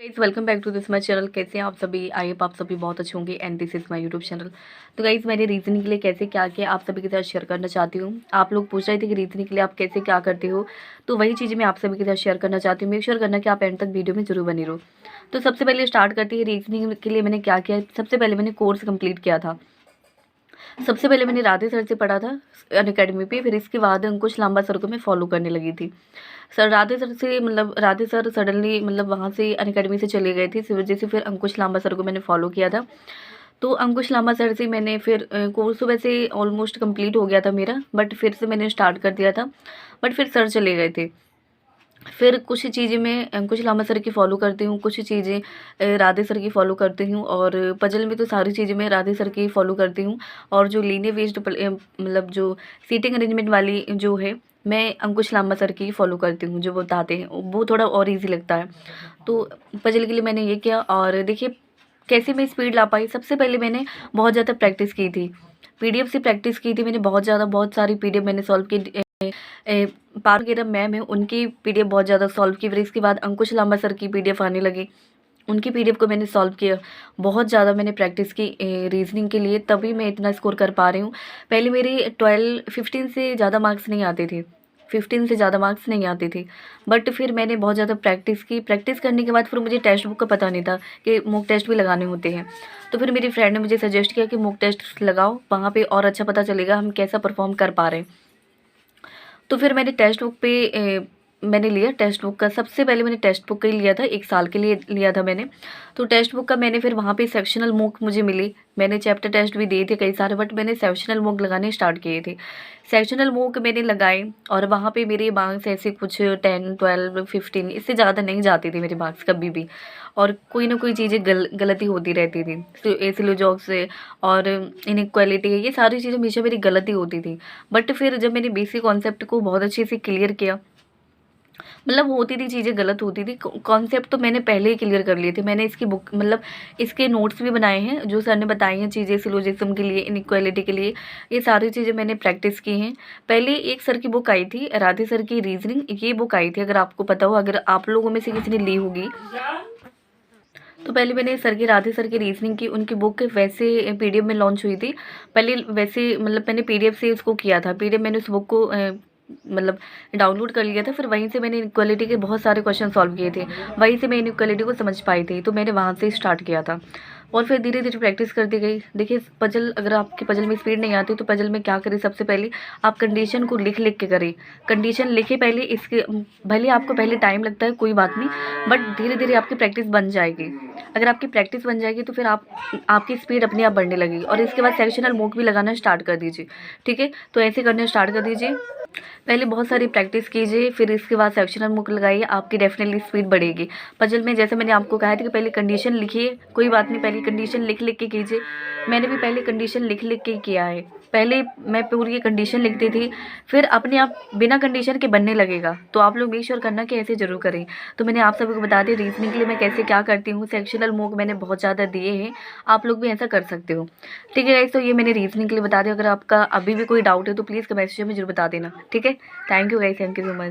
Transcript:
Guys welcome back to this my channel. कैसे हैं आप सभी? आई होप आप सभी बहुत अच्छे होंगे and this is my YouTube channel. तो गाइस मैंने रीजनिंग के लिए कैसे क्या किया आप सभी के साथ शेयर करना चाहती हूँ। आप लोग पूछ रहे थे कि रीजनिंग के लिए आप कैसे क्या करते हो, तो वही चीज़ें मैं आप सभी के साथ शेयर करना चाहती हूँ। मेक श्योर करना कि आप एंड तक वीडियो में जरूर बनी रहो। तो सबसे पहले स्टार्ट करती है रीजनिंग के लिए मैंने क्या किया। सबसे पहले मैंने कोर्स कंप्लीट किया था। सबसे पहले मैंने राधे सर से पढ़ा था अनअकैडमी पे, फिर इसके बाद अंकुश लांबा सर को मैं फॉलो करने लगी थी। सर राधे सर से राधे सर सडनली वहाँ से अनअकैडमी से चले गए थे, इसी वजह से फिर अंकुश लांबा सर को मैंने फॉलो किया था। तो अंकुश लांबा सर से मैंने फिर कोर्स तो वैसे ऑलमोस्ट कंप्लीट हो गया था मेरा, बट फिर से मैंने स्टार्ट कर दिया था, बट फिर सर चले गए थे। फिर कुछ चीज़ें मैं अंकुश लामा सर की फ़ॉलो करती हूँ, कुछ चीज़ें राधे सर की फ़ॉलो करती हूँ, और पजल में तो सारी चीज़ें मैं राधे सर की फ़ॉलो करती हूँ। और जो लीनियर बेस्ड जो सीटिंग अरेंजमेंट वाली जो है, मैं अंकुश लामा सर की फ़ॉलो करती हूँ। जो बताते हैं वो थोड़ा और ईजी लगता है। तो पजल के लिए मैंने ये किया। और देखिए कैसे मैं स्पीड ला पाई। सबसे पहले मैंने बहुत ज़्यादा प्रैक्टिस की थी, पीडीएफ से प्रैक्टिस की थी मैंने बहुत सारी पीडीएफ मैंने सॉल्व की। पार वगैरह मैम है उनकी पीडीएफ बहुत ज़्यादा सॉल्व की। फिर इसके बाद अंकुश लांबा सर की पीडीएफ आने लगी, उनकी पीडीएफ को मैंने सॉल्व किया। बहुत ज़्यादा मैंने प्रैक्टिस की रीजनिंग के लिए, तभी मैं इतना स्कोर कर पा रही हूँ। पहले मेरी 15 से ज़्यादा मार्क्स नहीं आते थे, 15 से ज़्यादा मार्क्स नहीं आते थे। बट फिर मैंने बहुत ज़्यादा प्रैक्टिस की। प्रैक्टिस करने के बाद फिर मुझे टेक्स्ट बुक का पता नहीं था कि मॉक टेस्ट भी लगाने होते हैं। तो फिर मेरी फ्रेंड ने मुझे सजेस्ट किया कि मॉक टेस्ट लगाओ, वहाँ पे और अच्छा पता चलेगा हम कैसा परफॉर्म कर पा रहे हैं। तो फिर मैंने टेक्स्ट बुक पे मैंने लिया टेक्स्ट बुक का। सबसे पहले मैंने टेक्स्ट बुक का ही लिया था, 1 साल के लिए लिया था मैंने। तो टेक्स्ट बुक का मैंने फिर वहाँ पे सेक्शनल मॉक मुझे मिली। मैंने चैप्टर टेस्ट भी दिए थे कई सारे, बट मैंने सेक्शनल मॉक लगाने स्टार्ट किए थे। सेक्शनल मॉक मैंने लगाए और वहाँ पे मेरे मार्क्स ऐसे कुछ 10, 12, 15 इससे ज़्यादा नहीं जाते थे मेरे मार्क्स कभी भी। और कोई ना कोई चीज़ें गलती होती रहती थी। सिलोजॉक्स से और इनइक्वालिटी, ये सारी चीज़ें हमेशा मेरी गलती होती थी। बट फिर जब मैंने बेसिक कॉन्सेप्ट को बहुत अच्छे से क्लियर किया, होती थी चीज़ें गलत होती थी, कॉन्सेप्ट तो मैंने पहले ही क्लियर कर लिए थे। मैंने इसकी बुक इसके नोट्स भी बनाए हैं, जो सर ने बताई हैं चीज़ें सिलोजिज्म के लिए, इनइक्वालिटी के लिए, ये सारी चीज़ें मैंने प्रैक्टिस की हैं। पहले एक सर की बुक आई थी, राधे सर की रीजनिंग, ये बुक आई थी, अगर आपको पता हो, अगर आप लोगों में से किसी ने ली होगी। तो पहले मैंने सर की राधे सर की रीजनिंग की, उनकी बुक वैसे पीडीएफ में लॉन्च हुई थी। पहले वैसे मैंने पीडीएफ से उसको किया था, पीडीएफ मैंने उस बुक को डाउनलोड कर लिया था। फिर वहीं से मैंने इनइक्वालिटी के बहुत सारे क्वेश्चन सॉल्व किए थे, वहीं से मैं इनइक्वालिटी को समझ पाई थी। तो मैंने वहाँ से स्टार्ट किया था और फिर धीरे धीरे प्रैक्टिस करती गई। देखिए पजल, अगर आपके पजल में स्पीड नहीं आती तो पजल में क्या करें, सबसे पहले आप कंडीशन को लिख लिख के करें। कंडीशन लिखे पहले, इसके भले आपको पहले टाइम लगता है कोई बात नहीं, बट धीरे धीरे आपकी प्रैक्टिस बन जाएगी। अगर आपकी प्रैक्टिस बन जाएगी तो फिर आपकी स्पीड अपने आप बढ़ने लगेगी। और इसके बाद सेक्शनल मॉक भी लगाना स्टार्ट कर दीजिए, ठीक है। तो ऐसे करना स्टार्ट कर दीजिए, पहले बहुत सारी प्रैक्टिस कीजिए, फिर इसके बाद सेक्शनल मुक लगाइए, आपकी डेफिनेटली स्पीड बढ़ेगी। पजल में जैसे मैंने आपको कहा था कि पहले कंडीशन लिखिए, कोई बात नहीं, पहले कंडीशन लिख लिख के कीजिए। मैंने भी पहले कंडीशन लिख लिख के किया है। पहले मैं पूरी कंडीशन लिखती थी, फिर अपने आप बिना कंडीशन के बनने लगेगा। तो आप लोग मेक श्योर करना कि ऐसे ज़रूर करें। तो मैंने आप सभी को बता दिया रीजनिंग के लिए मैं कैसे क्या करती हूँ। सेक्शनल मुक मैंने बहुत ज़्यादा दिए हैं, आप लोग भी ऐसा कर सकते हो, ठीक है गाइस। तो ये मैंने रीजनिंग के लिए बता दिया। अगर आपका अभी भी कोई डाउट है तो प्लीज़ कमेंट सेक्शन में जरूर बता देना, ठीक है। Thank you guys, thank you so much.